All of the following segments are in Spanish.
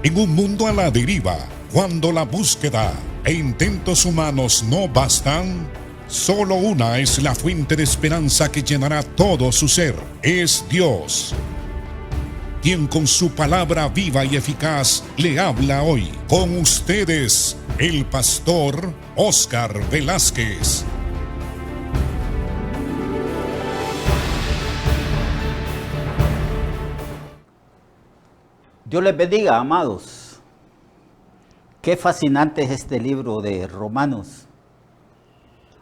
En un mundo a la deriva, cuando la búsqueda e intentos humanos no bastan, solo una es la fuente de esperanza que llenará todo su ser. Es Dios, quien con su palabra viva y eficaz le habla hoy. Con ustedes, el pastor Óscar Velázquez. Dios les bendiga, amados. Qué fascinante es este libro de Romanos.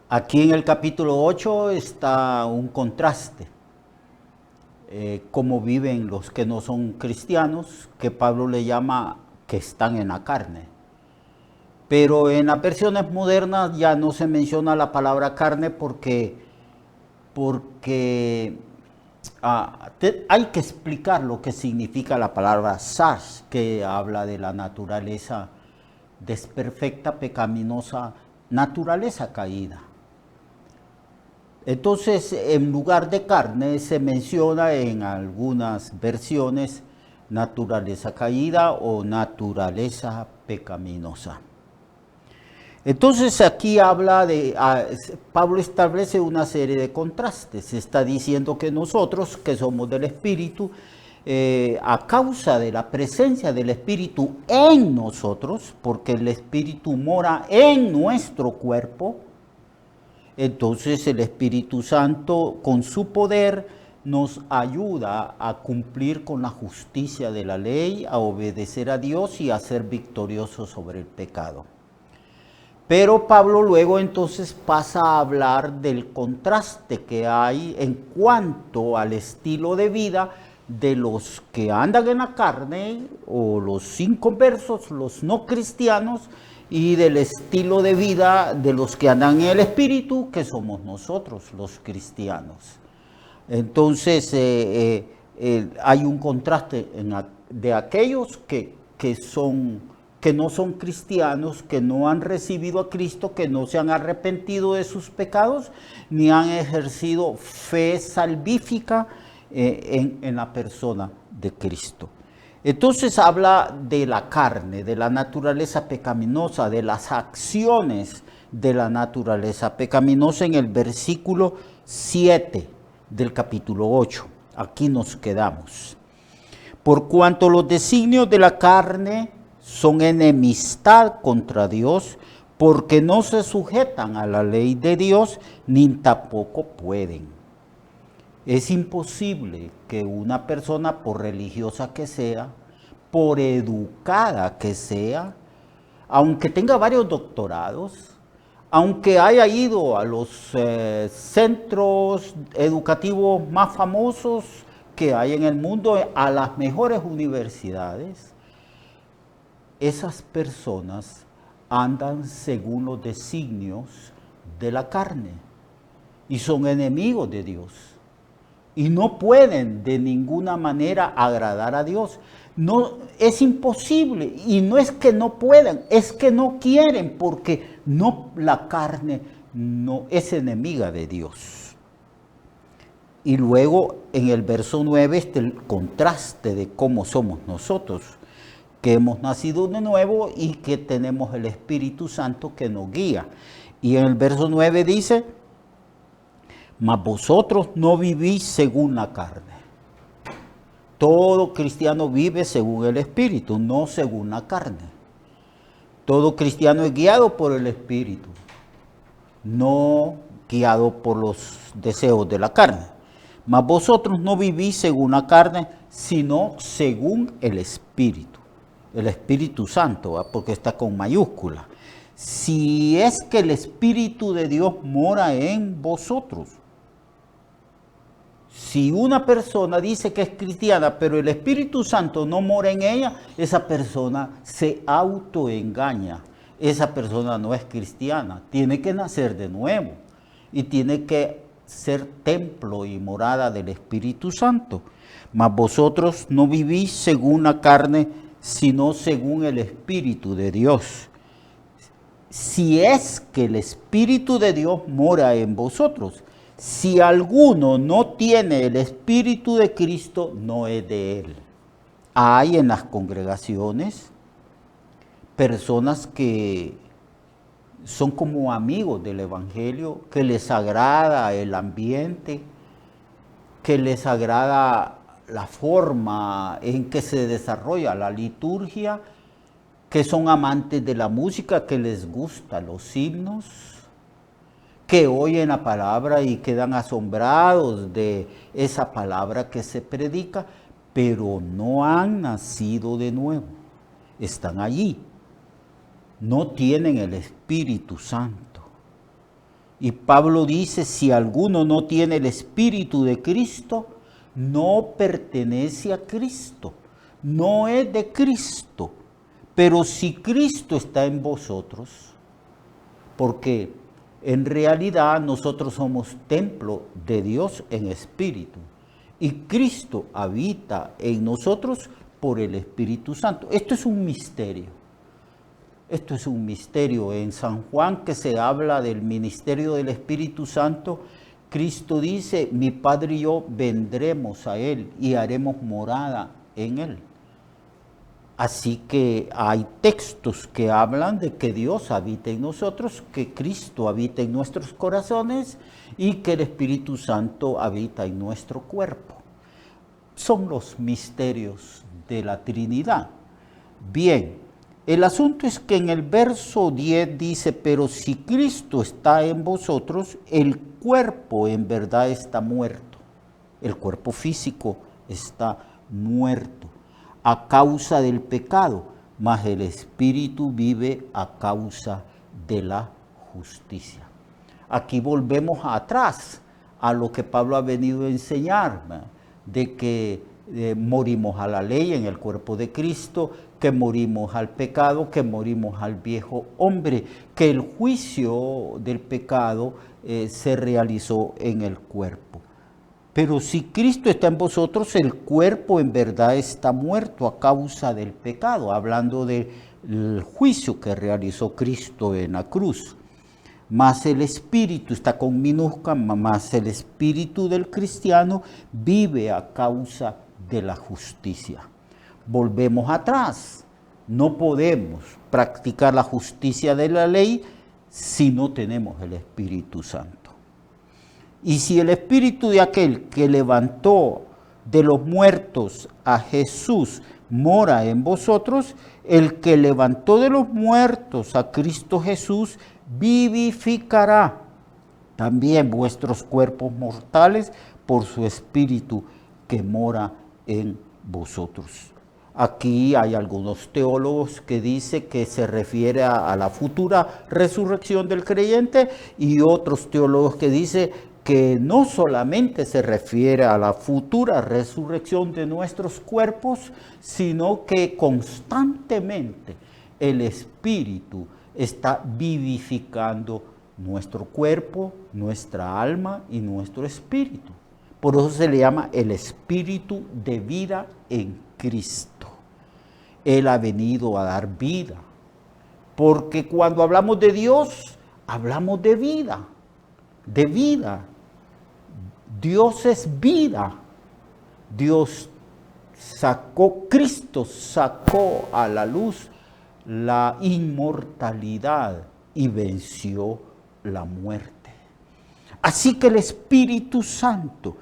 Aquí en el capítulo 8 está un contraste. Cómo viven los que no son cristianos, que Pablo le llama que están en la carne. Pero en las versiones modernas ya no se menciona la palabra carne porque hay que explicar lo que significa la palabra sarx, que habla de la naturaleza desperfecta, pecaminosa, naturaleza caída. Entonces, en lugar de carne se menciona en algunas versiones naturaleza caída o naturaleza pecaminosa. Entonces aquí Pablo establece una serie de contrastes. Está diciendo que nosotros, que somos del Espíritu, a causa de la presencia del Espíritu en nosotros, porque el Espíritu mora en nuestro cuerpo, entonces el Espíritu Santo con su poder nos ayuda a cumplir con la justicia de la ley, a obedecer a Dios y a ser victoriosos sobre el pecado. Pero Pablo luego entonces pasa a hablar del contraste que hay en cuanto al estilo de vida de los que andan en la carne, o los inconversos, los no cristianos, y del estilo de vida de los que andan en el Espíritu, que somos nosotros, los cristianos. Entonces hay un contraste de aquellos que no son cristianos, que no han recibido a Cristo, que no se han arrepentido de sus pecados, ni han ejercido fe salvífica en la persona de Cristo. Entonces habla de la carne, de la naturaleza pecaminosa, de las acciones de la naturaleza pecaminosa en el versículo 7 del capítulo 8. Aquí nos quedamos. Por cuanto los designios de la carne son enemistad contra Dios, porque no se sujetan a la ley de Dios, ni tampoco pueden. Es imposible que una persona, por religiosa que sea, por educada que sea, aunque tenga varios doctorados, aunque haya ido a los centros educativos más famosos que hay en el mundo, a las mejores universidades, esas personas andan según los designios de la carne y son enemigos de Dios y no pueden de ninguna manera agradar a Dios. No, es imposible, y no es que no puedan, es que no quieren, porque la carne no es enemiga de Dios. Y luego en el verso 9 está el contraste de cómo somos nosotros, que hemos nacido de nuevo y que tenemos el Espíritu Santo que nos guía. Y en el verso 9 dice: mas vosotros no vivís según la carne. Todo cristiano vive según el Espíritu, no según la carne. Todo cristiano es guiado por el Espíritu, no guiado por los deseos de la carne. Mas vosotros no vivís según la carne, sino según el Espíritu Santo, ¿va? Porque está con mayúscula. Si es que el Espíritu de Dios mora en vosotros. Si una persona dice que es cristiana, pero el Espíritu Santo no mora en ella, esa persona se autoengaña. Esa persona no es cristiana, tiene que nacer de nuevo y tiene que ser templo y morada del Espíritu Santo. Mas vosotros no vivís según la carne, sino según el Espíritu de Dios. Si es que el Espíritu de Dios mora en vosotros. Si alguno no tiene el Espíritu de Cristo, no es de él. Hay en las congregaciones personas que son como amigos del Evangelio, que les agrada el ambiente, que les agrada la forma en que se desarrolla la liturgia, que son amantes de la música, que les gustan los himnos, que oyen la palabra y quedan asombrados de esa palabra que se predica, pero no han nacido de nuevo, están allí, no tienen el Espíritu Santo. Y Pablo dice, si alguno no tiene el Espíritu de Cristo, no pertenece a Cristo, no es de Cristo. Pero si Cristo está en vosotros, porque en realidad nosotros somos templo de Dios en espíritu, y Cristo habita en nosotros por el Espíritu Santo. Esto es un misterio. Esto es un misterio. En San Juan, que se habla del ministerio del Espíritu Santo, Cristo dice, mi Padre y yo vendremos a Él y haremos morada en Él. Así que hay textos que hablan de que Dios habita en nosotros, que Cristo habita en nuestros corazones y que el Espíritu Santo habita en nuestro cuerpo. Son los misterios de la Trinidad. Bien, el asunto es que en el verso 10 dice, pero si Cristo está en vosotros, el cuerpo en verdad está muerto. El cuerpo físico está muerto a causa del pecado, mas el Espíritu vive a causa de la justicia. Aquí volvemos atrás a lo que Pablo ha venido a enseñar, de que morimos a la ley en el cuerpo de Cristo, que morimos al pecado, que morimos al viejo hombre, que el juicio del pecado se realizó en el cuerpo. Pero si Cristo está en vosotros, el cuerpo en verdad está muerto a causa del pecado, hablando del juicio que realizó Cristo en la cruz. Mas el espíritu, está con minúscula, mas el espíritu del cristiano vive a causa de la justicia. Volvemos atrás, no podemos practicar la justicia de la ley si no tenemos el Espíritu Santo. Y si el espíritu de aquel que levantó de los muertos a Jesús mora en vosotros, el que levantó de los muertos a Cristo Jesús vivificará también vuestros cuerpos mortales por su espíritu que mora en vosotros. Aquí hay algunos teólogos que dicen que se refiere a la futura resurrección del creyente y otros teólogos que dicen que no solamente se refiere a la futura resurrección de nuestros cuerpos, sino que constantemente el Espíritu está vivificando nuestro cuerpo, nuestra alma y nuestro espíritu. Por eso se le llama el Espíritu de vida en Cristo. Él ha venido a dar vida, porque cuando hablamos de Dios, hablamos de vida, de vida. Dios es vida. Cristo sacó a la luz la inmortalidad y venció la muerte. Así que el Espíritu Santo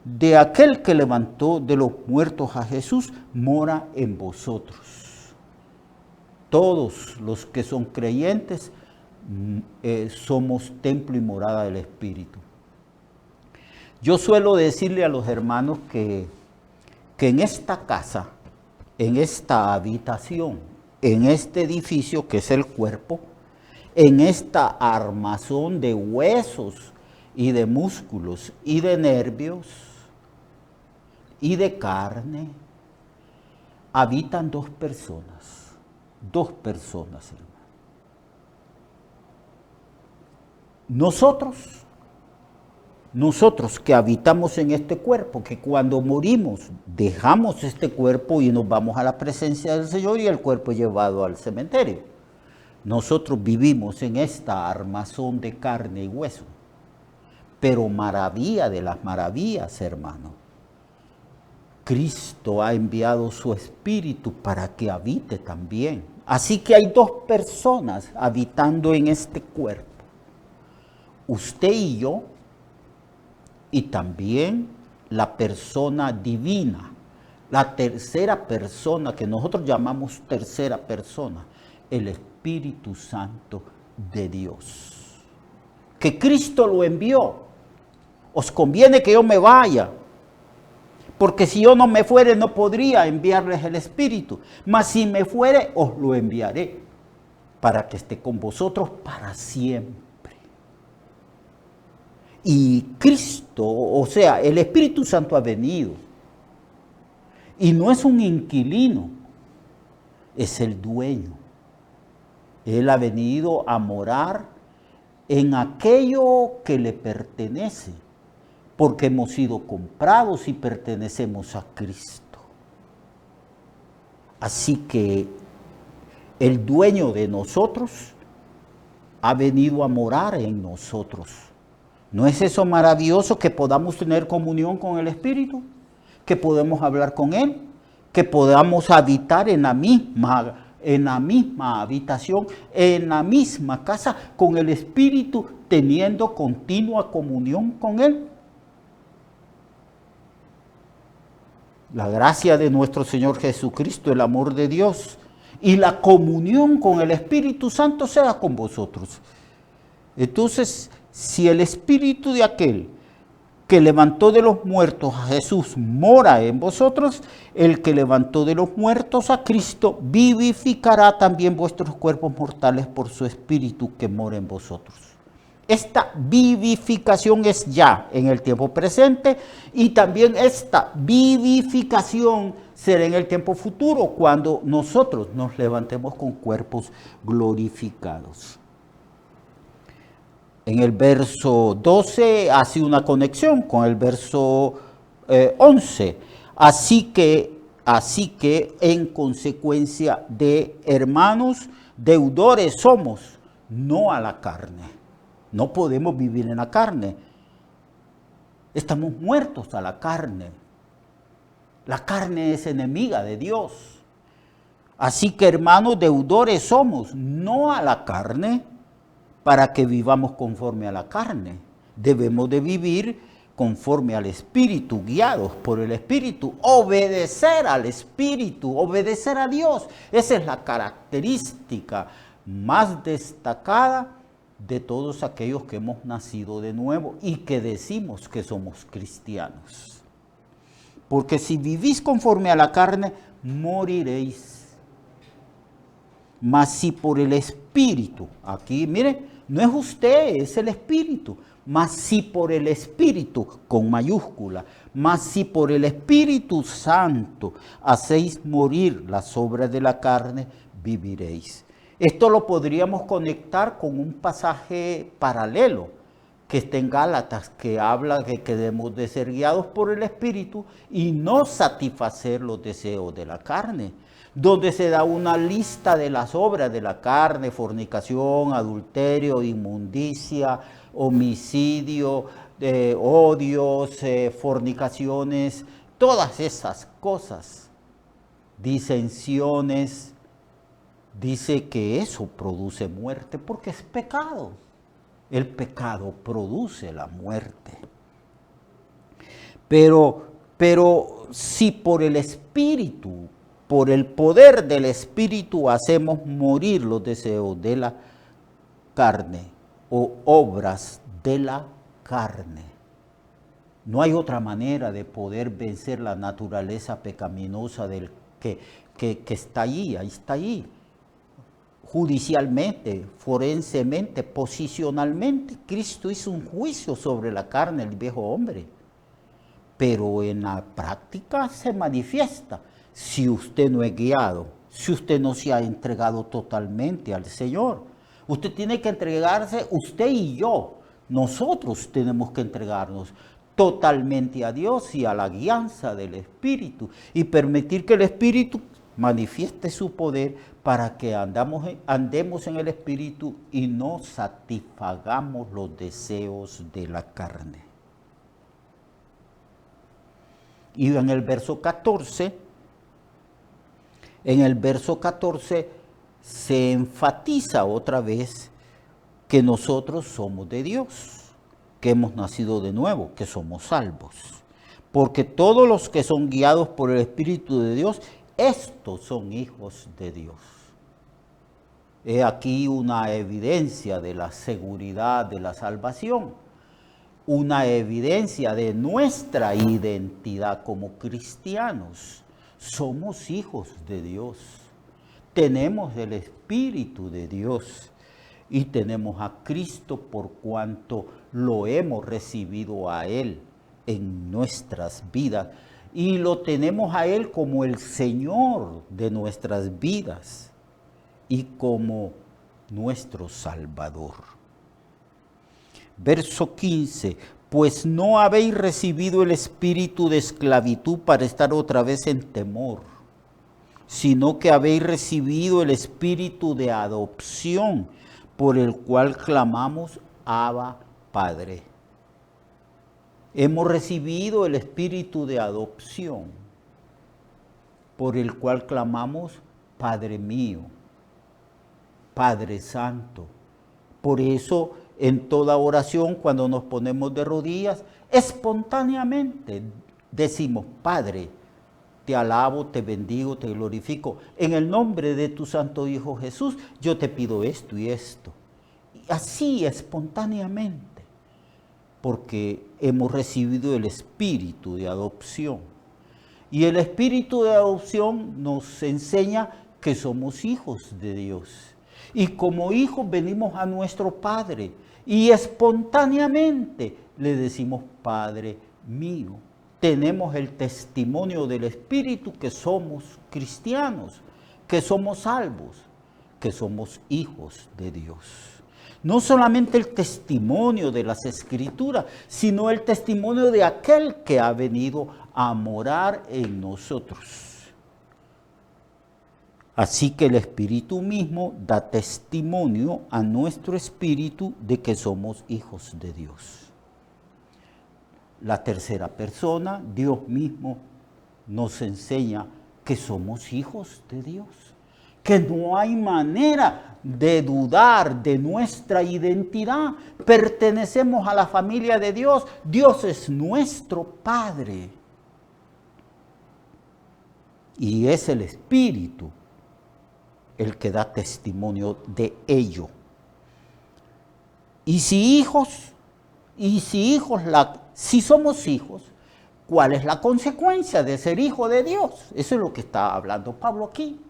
de aquel que levantó de los muertos a Jesús, mora en vosotros. Todos los que son creyentes somos templo y morada del Espíritu. Yo suelo decirle a los hermanos que en esta casa, en esta habitación, en este edificio que es el cuerpo, en esta armazón de huesos y de músculos y de nervios y de carne, habitan dos personas, hermano. Nosotros que habitamos en este cuerpo, que cuando morimos dejamos este cuerpo y nos vamos a la presencia del Señor y el cuerpo es llevado al cementerio. Nosotros vivimos en esta armazón de carne y hueso. Pero maravilla de las maravillas, hermano, Cristo ha enviado su Espíritu para que habite también. Así que hay dos personas habitando en este cuerpo. Usted y yo, y también la persona divina, la tercera persona que nosotros llamamos tercera persona, el Espíritu Santo de Dios. Que Cristo lo envió. Os conviene que yo me vaya, porque si yo no me fuere no podría enviarles el Espíritu, mas si me fuere os lo enviaré para que esté con vosotros para siempre. Y Cristo, o sea, el Espíritu Santo ha venido y no es un inquilino, es el dueño. Él ha venido a morar en aquello que le pertenece, porque hemos sido comprados y pertenecemos a Cristo. Así que el dueño de nosotros ha venido a morar en nosotros. ¿No es eso maravilloso que podamos tener comunión con el Espíritu? Que podemos hablar con Él, que podamos habitar en la misma habitación, en la misma casa, con el Espíritu, teniendo continua comunión con Él. La gracia de nuestro Señor Jesucristo, el amor de Dios y la comunión con el Espíritu Santo sea con vosotros. Entonces, si el Espíritu de aquel que levantó de los muertos a Jesús mora en vosotros, el que levantó de los muertos a Cristo vivificará también vuestros cuerpos mortales por su Espíritu que mora en vosotros. Esta vivificación es ya en el tiempo presente y también esta vivificación será en el tiempo futuro cuando nosotros nos levantemos con cuerpos glorificados. En el verso 12 hace una conexión con el verso 11. Así que en consecuencia de hermanos, deudores somos, no a la carne. No podemos vivir en la carne. Estamos muertos a la carne. La carne es enemiga de Dios. Así que hermanos, deudores somos, no a la carne, para que vivamos conforme a la carne. Debemos de vivir conforme al Espíritu, guiados por el Espíritu, obedecer al Espíritu, obedecer a Dios. Esa es la característica más destacada de todos aquellos que hemos nacido de nuevo y que decimos que somos cristianos. Porque si vivís conforme a la carne, moriréis. Mas si por el Espíritu, aquí mire, no es usted, es el Espíritu, mas si por el Espíritu, con mayúscula, mas si por el Espíritu Santo hacéis morir las obras de la carne, viviréis. Esto lo podríamos conectar con un pasaje paralelo que está en Gálatas, que habla de que debemos de ser guiados por el Espíritu y no satisfacer los deseos de la carne, donde se da una lista de las obras de la carne: fornicación, adulterio, inmundicia, homicidio, odios, fornicaciones, todas esas cosas, disensiones. Dice que eso produce muerte porque es pecado. El pecado produce la muerte. Pero si por el Espíritu, por el poder del Espíritu hacemos morir los deseos de la carne o obras de la carne, no hay otra manera de poder vencer la naturaleza pecaminosa del que está allí, ahí está allí. Judicialmente, forensemente, posicionalmente, Cristo hizo un juicio sobre la carne, el viejo hombre. Pero en la práctica se manifiesta. Si usted no es guiado, si usted no se ha entregado totalmente al Señor, usted tiene que entregarse, usted y yo, nosotros tenemos que entregarnos totalmente a Dios y a la guianza del Espíritu y permitir que el Espíritu manifieste su poder para que andemos en el Espíritu y no satisfagamos los deseos de la carne. Y en el verso 14, se enfatiza otra vez que nosotros somos de Dios, que hemos nacido de nuevo, que somos salvos. Porque todos los que son guiados por el Espíritu de Dios, estos son hijos de Dios. He aquí una evidencia de la seguridad de la salvación, una evidencia de nuestra identidad como cristianos. Somos hijos de Dios, tenemos el Espíritu de Dios y tenemos a Cristo por cuanto lo hemos recibido a Él en nuestras vidas y lo tenemos a Él como el Señor de nuestras vidas y como nuestro Salvador. Verso 15, pues no habéis recibido el espíritu de esclavitud para estar otra vez en temor, sino que habéis recibido el espíritu de adopción, por el cual clamamos, Abba, Padre. Hemos recibido el espíritu de adopción, por el cual clamamos, Padre mío, Padre Santo. Por eso, en toda oración, cuando nos ponemos de rodillas, espontáneamente decimos, Padre, te alabo, te bendigo, te glorifico. En el nombre de tu Santo Hijo Jesús, yo te pido esto y esto. Y así, espontáneamente, porque hemos recibido el espíritu de adopción. Y el espíritu de adopción nos enseña que somos hijos de Dios. Y como hijos venimos a nuestro Padre y espontáneamente le decimos, Padre mío. Tenemos el testimonio del Espíritu que somos cristianos, que somos salvos, que somos hijos de Dios. No solamente el testimonio de las Escrituras, sino el testimonio de aquel que ha venido a morar en nosotros. Así que el Espíritu mismo da testimonio a nuestro espíritu de que somos hijos de Dios. La tercera persona, Dios mismo, nos enseña que somos hijos de Dios, que no hay manera de dudar de nuestra identidad. Pertenecemos a la familia de Dios, Dios es nuestro Padre. Y es el Espíritu el que da testimonio de ello. Y si somos hijos, ¿cuál es la consecuencia de ser hijo de Dios? Eso es lo que está hablando Pablo aquí.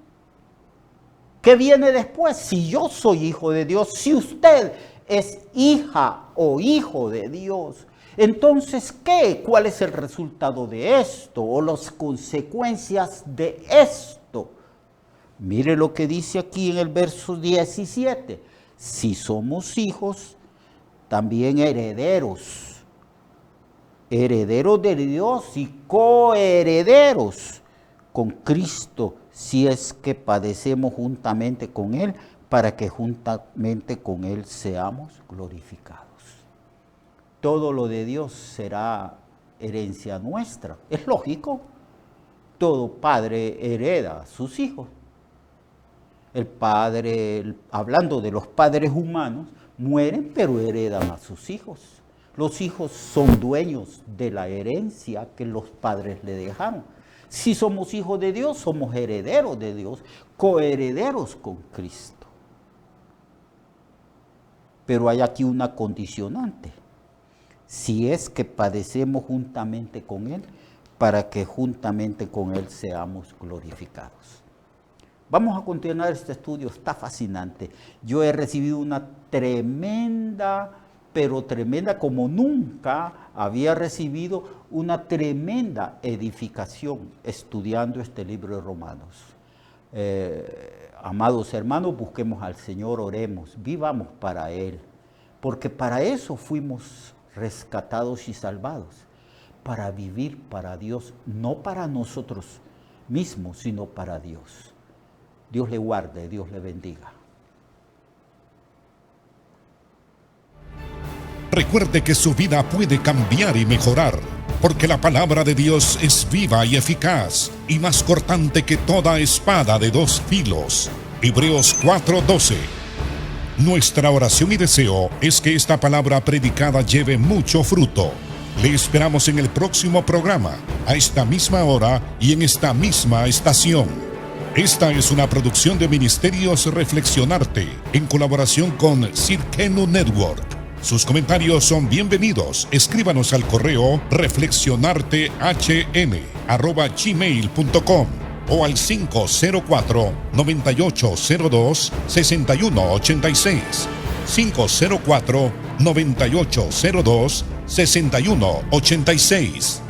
¿Qué viene después? Si yo soy hijo de Dios, si usted es hija o hijo de Dios, entonces, ¿qué? ¿Cuál es el resultado de esto o las consecuencias de esto? Mire lo que dice aquí en el verso 17. Si somos hijos, también herederos, herederos de Dios y coherederos con Cristo, si es que padecemos juntamente con Él, para que juntamente con Él seamos glorificados. Todo lo de Dios será herencia nuestra. Es lógico, todo padre hereda a sus hijos. El padre, hablando de los padres humanos, mueren pero heredan a sus hijos. Los hijos son dueños de la herencia que los padres le dejaron. Si somos hijos de Dios, somos herederos de Dios, coherederos con Cristo. Pero hay aquí una condicionante. Si es que padecemos juntamente con Él, para que juntamente con Él seamos glorificados. Vamos a continuar este estudio, está fascinante. Yo he recibido una tremenda, pero tremenda como nunca había recibido, una tremenda edificación estudiando este libro de Romanos. Amados hermanos, busquemos al Señor, oremos, vivamos para Él, porque para eso fuimos rescatados y salvados, para vivir para Dios, no para nosotros mismos, sino para Dios. Dios le guarde, Dios le bendiga. Recuerde que su vida puede cambiar y mejorar porque la palabra de Dios es viva y eficaz, y más cortante que toda espada de dos filos. Hebreos 4:12. Nuestra oración y deseo es que esta palabra predicada lleve mucho fruto. Le esperamos en el próximo programa, a esta misma hora y en esta misma estación. Esta es una producción de Ministerios Reflexionarte, en colaboración con Cirkenu Network. Sus comentarios son bienvenidos. Escríbanos al correo reflexionartehn@gmail.com o al 504-9802-6186. 504-9802-6186.